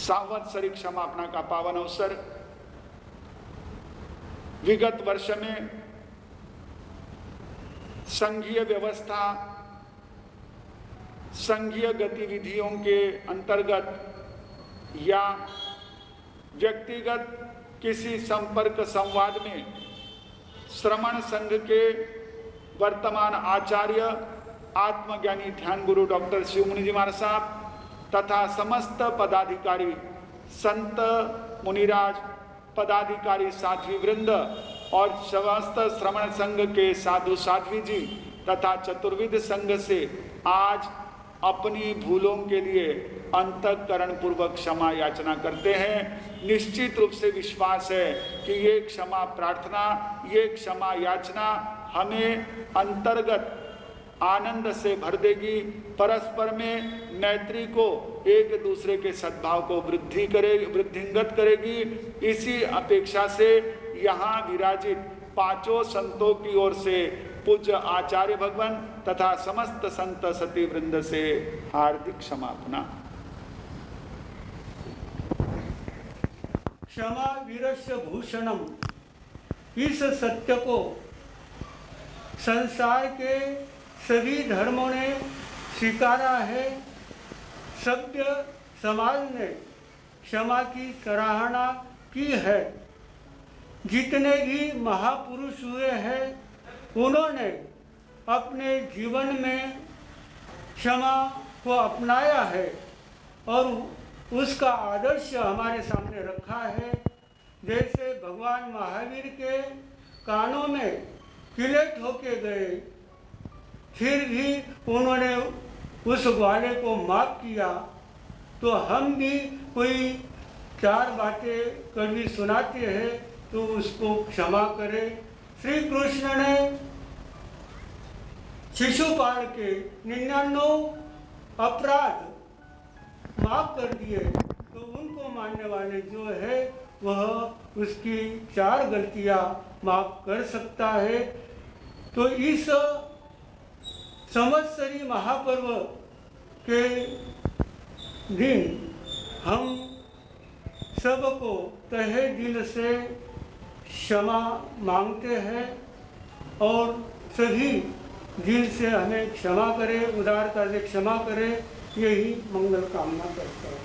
सांवत्सरिक क्षमापना का पावन अवसर। विगत वर्ष में संघीय व्यवस्था, संघीय गतिविधियों के अंतर्गत या व्यक्तिगत किसी संपर्क संवाद में श्रमण संघ के वर्तमान आचार्य आत्मज्ञानी ध्यान गुरु डॉक्टर शिवमुनि जी महाराज साहब तथा समस्त पदाधिकारी, संत मुनिराज, पदाधिकारी साध्वी वृंद और समस्त श्रमण संघ के साधु साध्वी जी तथा चतुर्विध संघ से आज अपनी भूलों के लिए अंतःकरण पूर्वक क्षमा याचना करते हैं। निश्चित रूप से विश्वास है कि ये क्षमा प्रार्थना, ये क्षमा याचना हमें अंतर्गत आनंद से भर देगी, परस्पर में मैत्री को, एक दूसरे के सद्भाव को वृद्धिंगत करेगी। इसी अपेक्षा से यहाँ विराजित पांचों संतों की ओर से पूज्य आचार्य भगवान तथा समस्त संत सती वृंद से हार्दिक क्षमापना। क्षमा वीरस्य भूषणम, इस सत्य को संसार के सभी धर्मों ने स्वीकारा है। सभ्य समाज ने क्षमा की सराहना की है। जितने भी महापुरुष हुए हैं उन्होंने अपने जीवन में क्षमा को अपनाया है और उसका आदर्श हमारे सामने रखा है। जैसे भगवान महावीर के कानों में किले ठोके गए, फिर भी उन्होंने उस ग्वाले को माफ किया, तो हम भी कोई चार बातें कड़वी सुनाते हैं तो उसको क्षमा करें। श्री कृष्ण ने शिशुपाल के 99 अपराध माफ कर दिए, तो उनको मानने वाले जो है वह उसकी 4 गलतियां माफ कर सकता है। तो इस संवत्सरी महापर्व के दिन हम सबको तहे दिल से क्षमा मांगते हैं और सभी दिल से हमें क्षमा करें, उदारता से क्षमा करें, यही मंगल कामना करते हैं।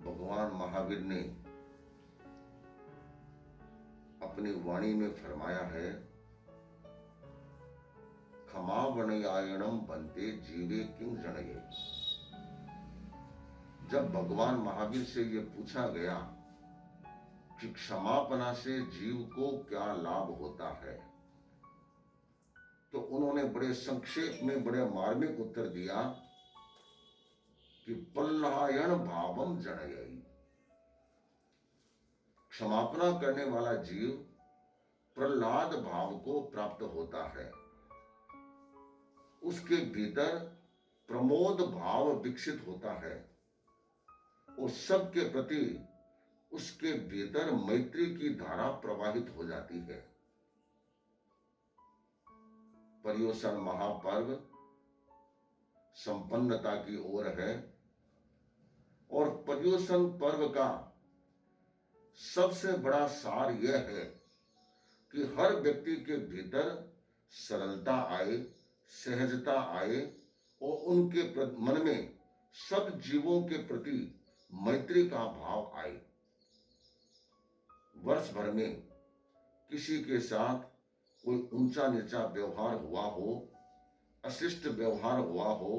भगवान महावीर ने अपनी वाणी में फरमाया है, क्षमा वणयायणम बनते जीवे किं जणये। जब भगवान महावीर से ये पूछा गया कि क्षमापना से जीव को क्या लाभ होता है, तो उन्होंने बड़े संक्षेप में बड़े मार्मिक उत्तर दिया कि पल्लायन भावम जणयति। क्षमापना करने वाला जीव प्रहलाद भाव को प्राप्त होता है। उसके भीतर प्रमोद भाव विकसित होता है और सबके प्रति उसके भीतर मैत्री की धारा प्रवाहित हो जाती है। पर्युषण महापर्व संपन्नता की ओर है और पर्युषण पर्व का सबसे बड़ा सार यह है कि हर व्यक्ति के भीतर सरलता आए, सहजता आए और उनके मन में सब जीवों के प्रति मैत्री का भाव आए। वर्ष भर में किसी के साथ कोई ऊंचा नीचा व्यवहार हुआ हो, अशिष्ट व्यवहार हुआ हो,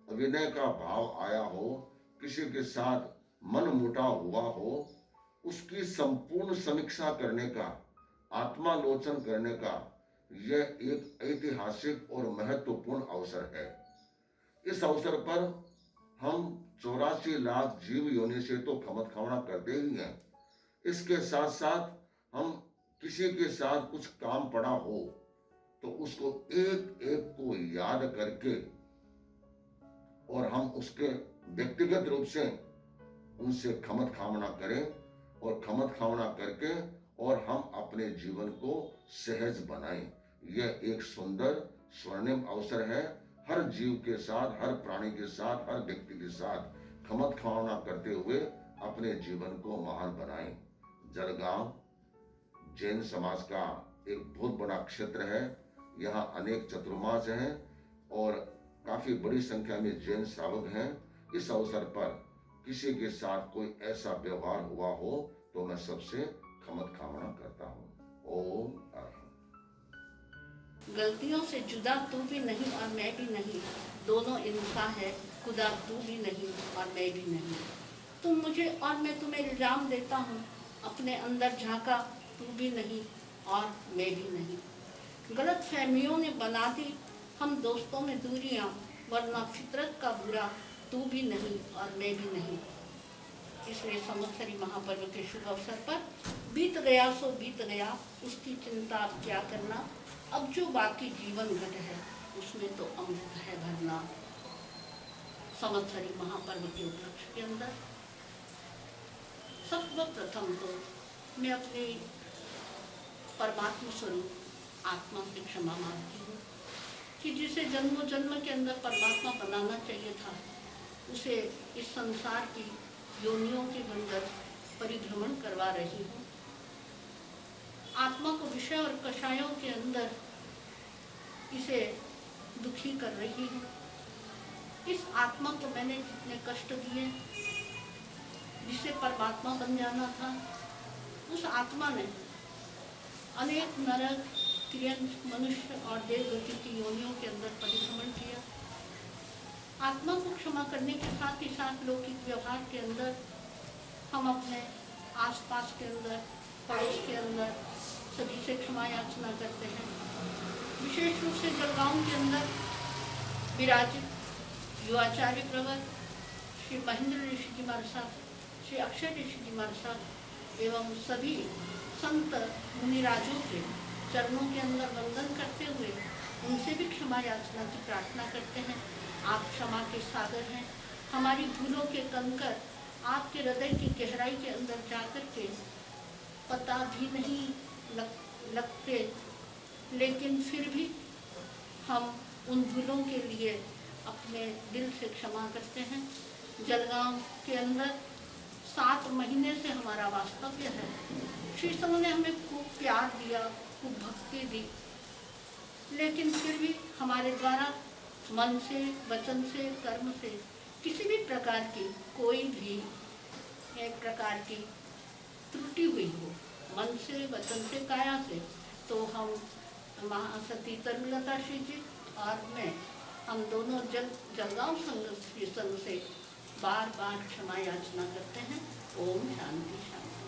अविनय का भाव आया हो, किसी के साथ मन मुटाव हुआ हो, उसकी संपूर्ण समीक्षा करने का, आत्मालोचन करने का यह एक ऐतिहासिक और महत्वपूर्ण अवसर है। इस अवसर पर हम 84 लाख जीव योनि से तो खमत खवना करते ही हैं। इसके साथ साथ हम किसी के साथ कुछ काम पड़ा हो तो उसको एक एक को याद करके और हम उसके व्यक्तिगत रूप से उनसे खमत खामना करें और खमत खामना करके और हम अपने जीवन को सहज बनाएं। यह एक सुंदर स्वर्णिम अवसर है। हर जीव के साथ, हर प्राणी के साथ, हर व्यक्ति के साथ खमत खावना करते हुए अपने जीवन को महान बनाएं। जलगांव जैन समाज का एक बहुत बड़ा क्षेत्र है। यहाँ अनेक चतुर्मास हैं और काफी बड़ी संख्या में जैन श्रावक हैं। इस अवसर पर किसी के साथ कोई ऐसा व्यवहार हुआ हो तो मैं सबसे खमत कामना करता हूँ। ओम अरहम। गलतियों से जुदा तू भी नहीं और मैं भी नहीं, दोनों इंसान है खुदा, तू भी नहीं और मैं भी नहीं। तुम मुझे और मैं तुम्हें इल्जाम देता हूँ, अपने अंदर झांका, तू भी नहीं और मैं भी नहीं। गलत फहमियों ने बना दी हम दोस्तों में दूरियाँ, वरना फितरत का बुरा, तू भी नहीं और मैं भी नहीं। इसलिए संवत्सरी महापर्व के शुभ अवसर पर बीत गया सो बीत गया, उसकी चिंता अब क्या करना, अब जो बाकी जीवन घट है उसमें तो अमृत है भरना। संवत्सरी महापर्व के उपलक्ष्य के अंदर सर्वप्रथम तो मैं अपने परमात्मा स्वरूप आत्मा से क्षमा मांगती हूँ कि जिसे जन्मों जन्म के अंदर परमात्मा बनाना चाहिए था, उसे इस संसार की योनियों के अंदर परिभ्रमण करवा रही हूँ। आत्मा को विषय और कषायों के अंदर इसे दुखी कर रही हूँ। इस आत्मा को मैंने जितने कष्ट दिए, जिसे परमात्मा बन जाना था, उस आत्मा ने अनेक नरक, तिर्यक, मनुष्य और देवगति की योनियों के अंदर परिभ्रमण किया। आत्मा को क्षमा करने के साथ ही साथ लौकिक व्यवहार के अंदर हम अपने आसपास के अंदर, पड़ोस के अंदर सभी से क्षमा याचना करते हैं। विशेष रूप से जलगांव के अंदर विराजित युवाचार्य प्रवर श्री महेंद्र ऋषि जी महाराज साहब, श्री अक्षय ऋषि जी महाराज साहब एवं सभी संत मुनिराजों के चरणों के अंदर वंदन करते हुए उनसे भी क्षमा याचना की प्रार्थना करते हैं। आप क्षमा के सागर हैं। हमारी भूलों के कंकर आपके हृदय की गहराई के अंदर जाकर के पता भी नहीं लगते, लेकिन फिर भी हम उन भूलों के लिए अपने दिल से क्षमा करते हैं। जलगांव के अंदर 7 महीने से हमारा वास्तव्य है। श्री संघ ने हमें खूब प्यार दिया, खूब भक्ति दी, लेकिन फिर भी हमारे द्वारा मन से, वचन से, कर्म से किसी भी प्रकार की कोई भी एक प्रकार की त्रुटि हुई हो, मन से, वचन से, काया से, तो हम महासती तरुलता श्री जी और मैं, हम दोनों जलगांव संघ से बार बार क्षमा याचना करते हैं। ओम शांति शांति।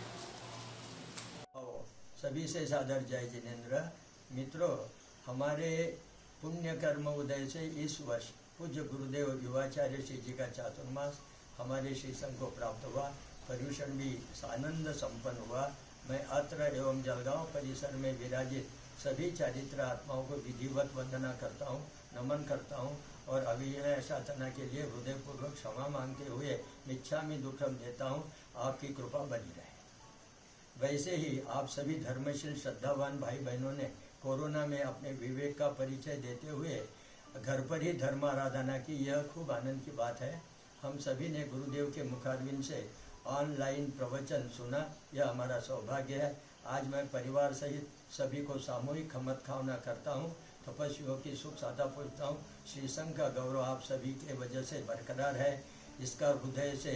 सभी से सादर जय जिनेन्द्र। मित्रों, हमारे पुण्य कर्म उदय से इस वर्ष पूज्य गुरुदेव युवाचार्य श्री जी का चातुर्मास हमारे श्री संघ को प्राप्त हुआ। पर्यूषण भी आनंद संपन्न हुआ। मैं अत्र एवं जलगांव परिसर में विराजित सभी चारित्र आत्माओं को विधिवत वंदना करता हूँ, नमन करता हूँ और अभिनय साधना के लिए हृदयपूर्वक क्षमा मांगते हुए मिच्छामि दुक्खम देता हूँ। आपकी कृपा बनी रहे। वैसे ही आप सभी धर्मशील श्रद्धावान भाई बहनों ने कोरोना में अपने विवेक का परिचय देते हुए घर पर ही धर्म आराधना की, यह खूब आनंद की बात है। हम सभी ने गुरुदेव के मुखारविंद से ऑनलाइन प्रवचन सुना, यह हमारा सौभाग्य है। आज मैं परिवार सहित सभी को सामूहिक खमत खावना करता हूँ, तपस्वियों की सुख साधा पूछता हूँ। श्री संघ का गौरव आप सभी के वजह से बरकरार है, इसका हृदय से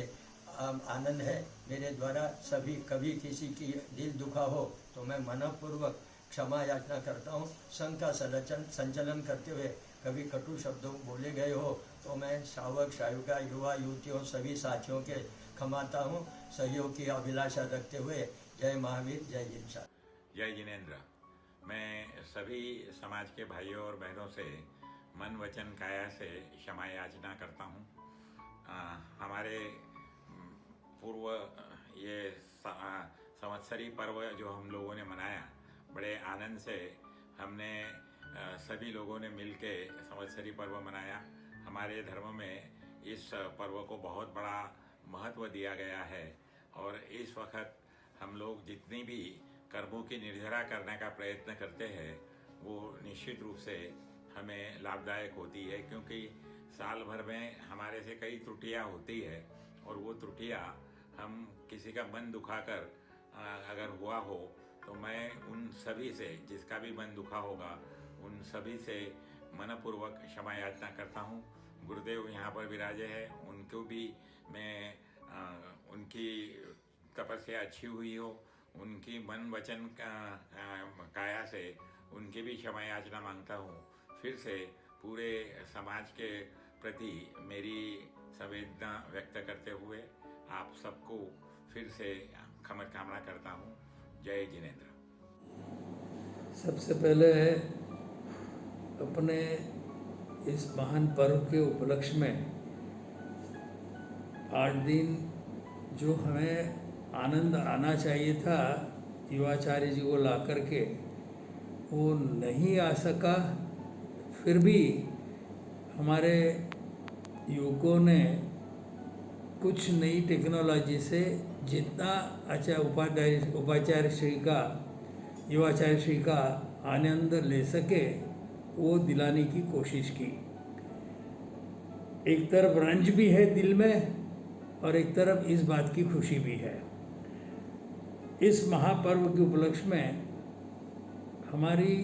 आनंद है। मेरे द्वारा सभी कभी किसी की दिल दुखा हो तो मैं मनपूर्वक क्षमा याचना करता हूँ। संघ का संचलन करते हुए कभी कटु शब्दों बोले गए हो तो मैं श्रावक श्राविका, युवा युवतियों सभी साथियों के क्षमाता हूँ। सहयोग की अभिलाषा रखते हुए जय महावीर, जय जिनसा, जय जिनेन्द्र। मैं सभी समाज के भाइयों और बहनों से मन वचन काया से क्षमा याचना करता हूँ। हमारे पूर्व ये संवत्सरी पर्व जो हम लोगों ने मनाया, बड़े आनंद से हमने सभी लोगों ने मिलके संवत्सरी पर्व मनाया। हमारे धर्म में इस पर्व को बहुत बड़ा महत्व दिया गया है और इस वक्त हम लोग जितनी भी कर्मों की निर्जरा करने का प्रयत्न करते हैं वो निश्चित रूप से हमें लाभदायक होती है, क्योंकि साल भर में हमारे से कई त्रुटियां होती है और वो त्रुटियाँ हम किसी का मन दुखाकर अगर हुआ हो तो मैं उन सभी से, जिसका भी मन दुखा होगा, उन सभी से मनपूर्वक क्षमा याचना करता हूँ। गुरुदेव यहाँ पर विराजे हैं, उनको भी मैं उनकी तपस्या अच्छी हुई हो, उनकी मन वचन काया से उनकी भी क्षमा याचना मांगता हूँ। फिर से पूरे समाज के प्रति मेरी संवेदना व्यक्त करते हुए आप सबको फिर से क्षमा कामना करता हूँ। जय जिनेंद्र। सबसे पहले अपने इस महान पर्व के उपलक्ष्य में 8 दिन जो हमें आनंद आना चाहिए था युवाचार्य जी को ला कर के, वो नहीं आ सका। फिर भी हमारे युवकों ने कुछ नई टेक्नोलॉजी से जितना अच्छा उपाचार्य श्री का, युवाचार्य श्री का आनंद ले सके वो दिलाने की कोशिश की। एक तरफ रंज भी है दिल में और एक तरफ इस बात की खुशी भी है। इस महापर्व के उपलक्ष्य में हमारी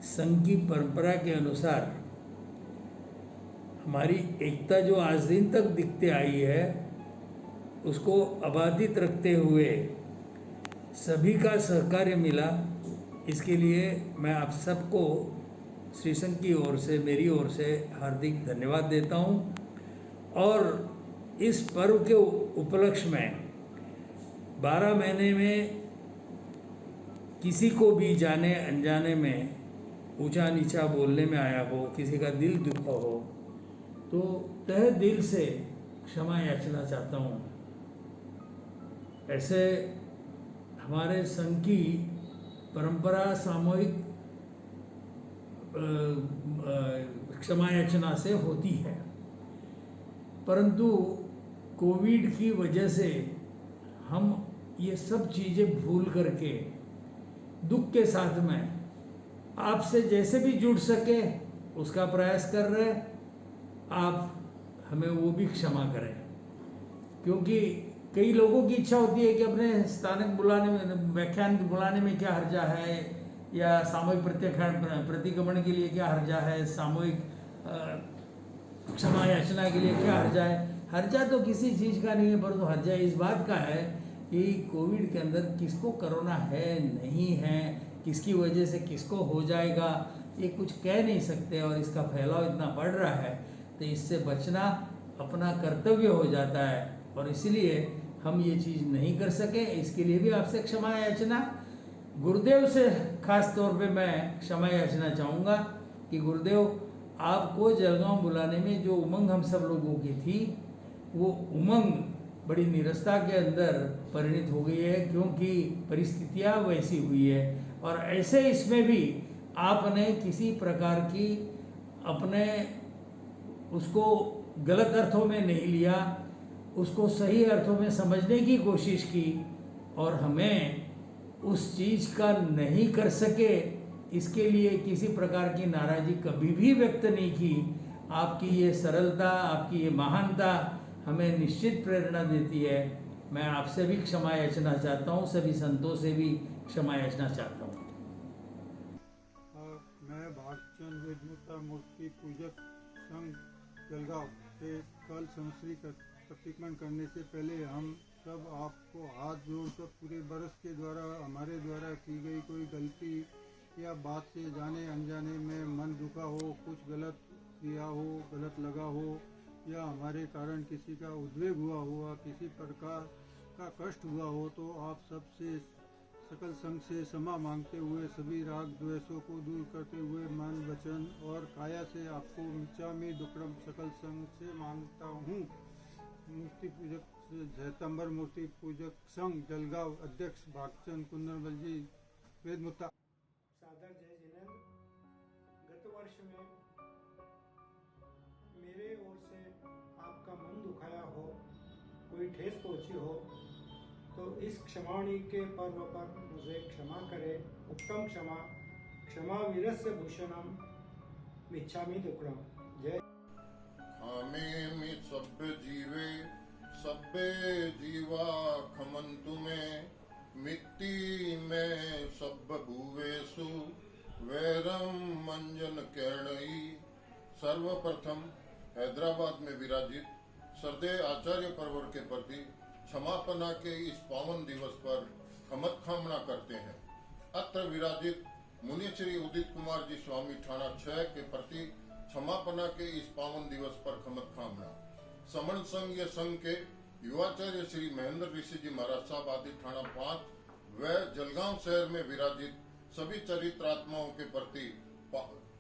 संघ की परंपरा के अनुसार हमारी एकता जो आज दिन तक दिखते आई है उसको अबाधित रखते हुए सभी का सहकार्य मिला। इसके लिए मैं आप सबको श्री संघ की ओर से, मेरी ओर से हार्दिक धन्यवाद देता हूँ। और इस पर्व के उपलक्ष्य में 12 महीने में किसी को भी जाने अनजाने में ऊंचा नीचा बोलने में आया हो, किसी का दिल दुखा हो, तो तहे दिल से क्षमा याचना चाहता हूँ। ऐसे हमारे संघ की परंपरा सामूहिक क्षमा याचना से होती है, परंतु कोविड की वजह से हम ये सब चीज़ें भूल करके दुख के साथ में आपसे जैसे भी जुड़ सके उसका प्रयास कर रहे। आप हमें वो भी क्षमा करें, क्योंकि कई लोगों की इच्छा होती है कि अपने स्थानिक बुलाने में, व्याख्यान बुलाने में क्या हर्जा है, या सामूहिक प्रतिक्रमण के लिए क्या हर्जा है, सामूहिक क्षमा याचना के लिए क्या हर्जा है। हर्जा तो किसी चीज़ का नहीं है, परंतु हर्जा इस बात का है कि कोविड के अंदर किसको कोरोना है नहीं है, किसकी वजह से किसको हो जाएगा, ये कुछ कह नहीं सकते। और इसका फैलाव इतना बढ़ रहा है तो इससे बचना अपना कर्तव्य हो जाता है, और इसलिए हम ये चीज़ नहीं कर सके। इसके लिए भी आपसे क्षमा याचना। गुरुदेव से खास तौर पे मैं क्षमा याचना चाहूँगा कि गुरुदेव, आपको जलगांव बुलाने में जो उमंग हम सब लोगों की थी, वो उमंग बड़ी निरस्ता के अंदर परिणित हो गई है, क्योंकि परिस्थितियाँ वैसी हुई है। और ऐसे इसमें भी आपने किसी प्रकार की अपने उसको गलत अर्थों में नहीं लिया, उसको सही अर्थों में समझने की कोशिश की, और हमें उस चीज़ का नहीं कर सके इसके लिए किसी प्रकार की नाराज़गी कभी भी व्यक्त नहीं की। आपकी ये सरलता, आपकी ये महानता हमें निश्चित प्रेरणा देती है। मैं आपसे भी क्षमा याचना चाहता हूँ, सभी संतों से भी क्षमा याचना चाहता हूँ। मैं भागचंद वेदमुक्ता मूर्ति पूजक संघ जलगांव से कल संवत्सरी प्रतिक्रमण करने से पहले हम सब आपको हाथ जोड़कर पूरे बरस के द्वारा हमारे द्वारा की गई कोई गलती या बात से जाने अनजाने में मन दुखा हो, कुछ गलत किया हो, गलत लगा हो, या हमारे कारण किसी का उद्वेग हुआ, किसी प्रकार का कष्ट हुआ हो, तो आप सबसे सकल संघ से क्षमा मांगते हुए सभी राग द्वेषों को दूर करते हुए मन वचन और काया से आपको मिच्छामि दुक्कडम सकल संघ से मांगता हूँ। मूर्ति पूजक जयतंबर मूर्ति पूजक संघ जलगांव अध्यक्ष भागचंद कुंदनबल जी वेदमुक्ता। सादर जय जिनेंद्र। गत वर्ष में मेरे ओर से आपका मन दुखाया हो, कोई ठेस पहुंची हो, तो इस क्षमावणी के पर्व पर मुझे क्षमा करें। उत्तम क्षमा, क्षमा वीरस्य भूषणम मिच्छामि दुक्कडम। जय। खामे में सभ्य जीवे सब सब्बे जीवा खमंतु में मिट्टी में सब भूवेशु वैरम मंजन कैरणई। सर्वप्रथम हैदराबाद में विराजित श्रद्धेय आचार्य परवर के प्रति क्षमापना के इस पावन दिवस पर खमत खामना करते हैं। अत्र विराजित मुनि श्री उदित कुमार जी स्वामी ठाणा 6 के प्रति क्षमापना के इस पावन दिवस पर खमत खामना। समण संघ या संघ के युवाचार्य श्री महेंद्र ऋषि जी महाराज साहब आदि ठाणा 5 व जलगांव शहर में विराजित सभी चरित्रात्माओं के प्रति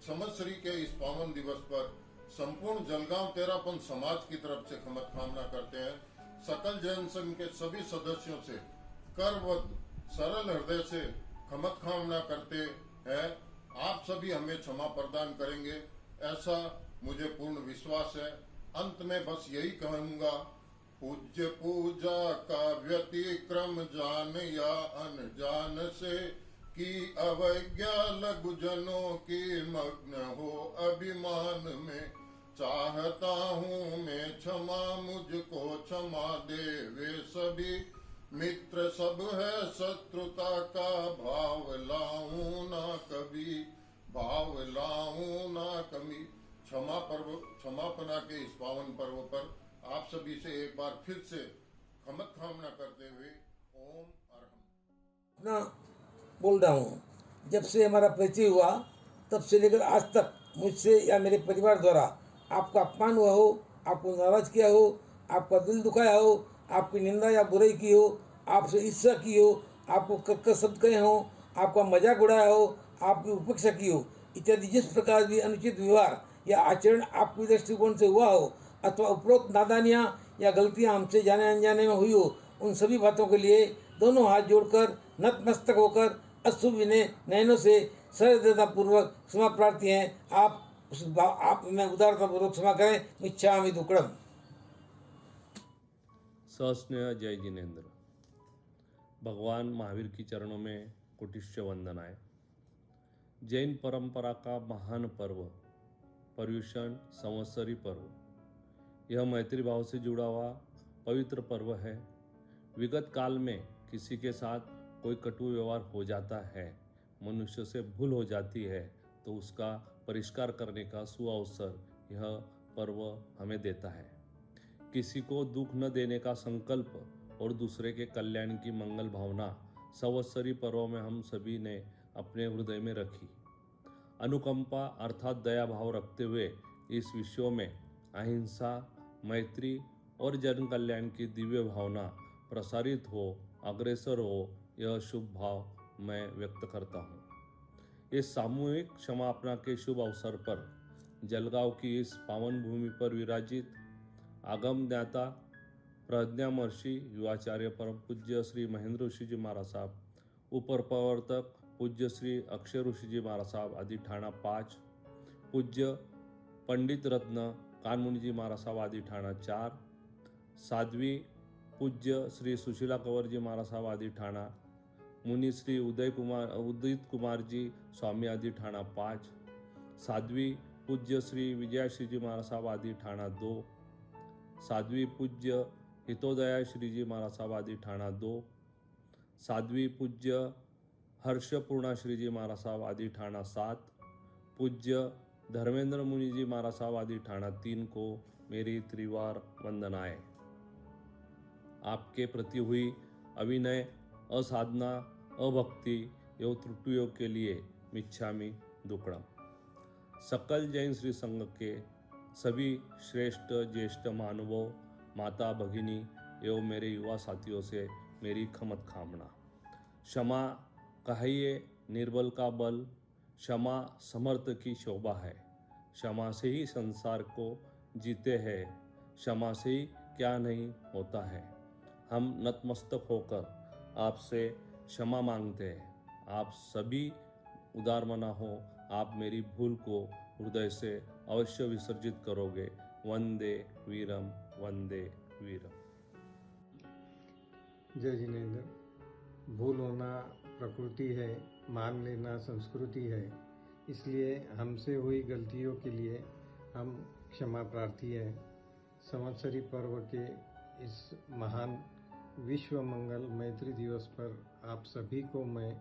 संवत्सरी के इस पावन दिवस पर संपूर्ण जलगांव तेरापन समाज की तरफ से खमत कामना करते हैं। सकल जैन संघ के सभी सदस्यों से करबद्ध सरल हृदय से खमत कामना करते हैं। आप सभी हमें क्षमा प्रदान करेंगे, ऐसा मुझे पूर्ण विश्वास है। अंत में बस यही कहूंगा, पूज्य पूजा का व्यतिक्रम जान या अनजान से कि अवज्ञा लघु जनों की मग्न हो अभिमान में। चाहता हूँ मैं क्षमा, मुझको क्षमा दे वे सभी मित्र सब है शत्रुता का भाव लाऊं ना कभी, भाव लाऊं ना कभी। क्षमापना के इस पावन पर्व पर आप सभी से एक बार फिर से खमत कामना करते हुए ओम अरहम। अपना बोल रहा हूँ, जब से हमारा परिचय हुआ तब से लेकर आज तक मुझसे या मेरे परिवार द्वारा आपका अपमान हुआ हो, आपको नाराज किया हो, आपका दिल दुखाया हो, आपकी निंदा या बुराई की हो, आपसे ईर्ष्या की हो, आपको कक्कर शब्द कहे हो, आपका मजाक उड़ाया हो, आपकी उपेक्षा की हो, इत्यादि जिस प्रकार भी अनुचित व्यवहार या आचरण आपके दृष्टिकोण से हुआ हो अथवा उपरोक्त नादानियाँ या गलतियाँ हमसे जाने अनजाने में हुई हो, उन सभी बातों के लिए दोनों हाथ जोड़कर नतमस्तक होकर अश्रु विनय नयनों से सहृदयतापूर्वक क्षमा प्रार्थी हैं। आप में उदारतापूर्वक क्षमा करें। मिच्छामि दुक्कडम। सस्नेह जय जिनेन्द्र। भगवान महावीर की चरणों में कोटिश्य वंदनाएं। जैन परंपरा का महान पर्व पर्युषण संवत्सरी पर्व, यह मैत्री भाव से जुड़ा हुआ पवित्र पर्व है। विगत काल में किसी के साथ कोई कटु व्यवहार हो जाता है, मनुष्य से भूल हो जाती है, तो उसका परिष्कार करने का सुअवसर यह पर्व हमें देता है। किसी को दुख न देने का संकल्प और दूसरे के कल्याण की मंगल भावना संवत्सरी पर्व में हम सभी ने अपने हृदय में रखी। अनुकंपा अर्थात दया भाव रखते हुए इस विश्व में अहिंसा, मैत्री और जन कल्याण की दिव्य भावना प्रसारित हो, अग्रसर हो, यह शुभ भाव मैं व्यक्त करता हूँ। इस सामूहिक क्षमापना के शुभ अवसर पर जलगांव की इस पावन भूमि पर विराजित आगम ज्ञाता प्रज्ञामर्षि युवाचार्य परम पूज्य श्री महेंद्र ऋषि जी महाराज साहब, उपर प्रवर्तक पूज्य श्री अक्षय ऋषि जी महाराज साहब आदि ठाणा 5, पूज्य पंडित रत्न कानमुनि जी महाराज साहब आदि ठाणा 4, साध्वी पूज्य श्री सुशीला कंवर जी महाराज साहब आदि ठाणा, मुनि श्री उदित कुमार जी स्वामी आदि ठाणा 5, साध्वी पूज्य श्री विजयाश्री जी महाराज साहब आदि ठाणा 2, साध्वी पूज्य हितोदया श्री जी महाराज साहब आदि ठाणा 2, साध्वी पूज्य हर्षपूर्णा श्री जी महाराज साहब आदि ठाणा 7, पूज्य धर्मेंद्र मुनि जी महाराज साहब आदि ठाणा 3 को मेरी त्रिवार वंदनाएं। आपके प्रति हुई अविनय, असाधना, अभक्ति एवं त्रुटियों के लिए मिच्छामि दुक्कडम। सकल जैन श्री संघ के सभी श्रेष्ठ ज्येष्ठ महानुभाव, माता भगिनी एवं मेरे युवा साथियों से मेरी खमत खामना। क्षमा कहिए निर्बल का बल, क्षमा समर्थ की शोभा है। क्षमा से ही संसार को जीते हैं, क्षमा से ही क्या नहीं होता है। हम नतमस्तक होकर आपसे क्षमा मांगते हैं। आप सभी उदारमना हो, आप मेरी भूल को हृदय से अवश्य विसर्जित करोगे। वंदे वीरम, वंदे वीरम। जय जिनेन्द्र। भूल होना प्रकृति है, मान लेना संस्कृति है, इसलिए हमसे हुई गलतियों के लिए हम क्षमा प्रार्थी हैं। संवत्सरी पर्व के इस महान विश्व मंगल मैत्री दिवस पर आप सभी को मैं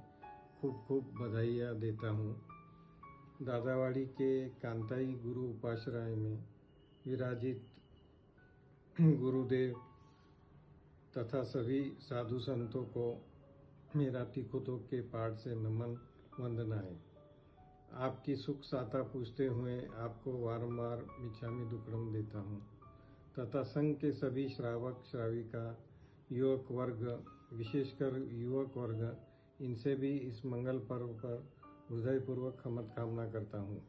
खूब खूब बधाइयाँ देता हूँ। दादावाड़ी के कांताई गुरु उपाश्रय में विराजित गुरुदेव तथा सभी साधु संतों को मेरा तिखुतों के पाठ से नमन वंदनाएं। आपकी सुख साता पूछते हुए आपको वारंवार मिच्छामी दुक्कड़म देता हूँ तथा संघ के सभी श्रावक श्राविका युवक वर्ग, विशेषकर युवक वर्ग, इनसे भी इस मंगल पर्व पर हृदयपूर्वक खमत कामना करता हूँ।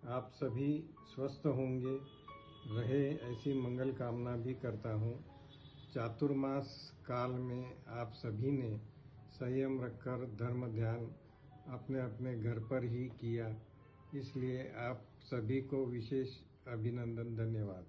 आप सभी स्वस्थ होंगे रहे ऐसी मंगल कामना भी करता हूँ। चातुर्मास काल में आप सभी ने संयम रखकर धर्म ध्यान अपने अपने घर पर ही किया, इसलिए आप सभी को विशेष अभिनंदन, धन्यवाद।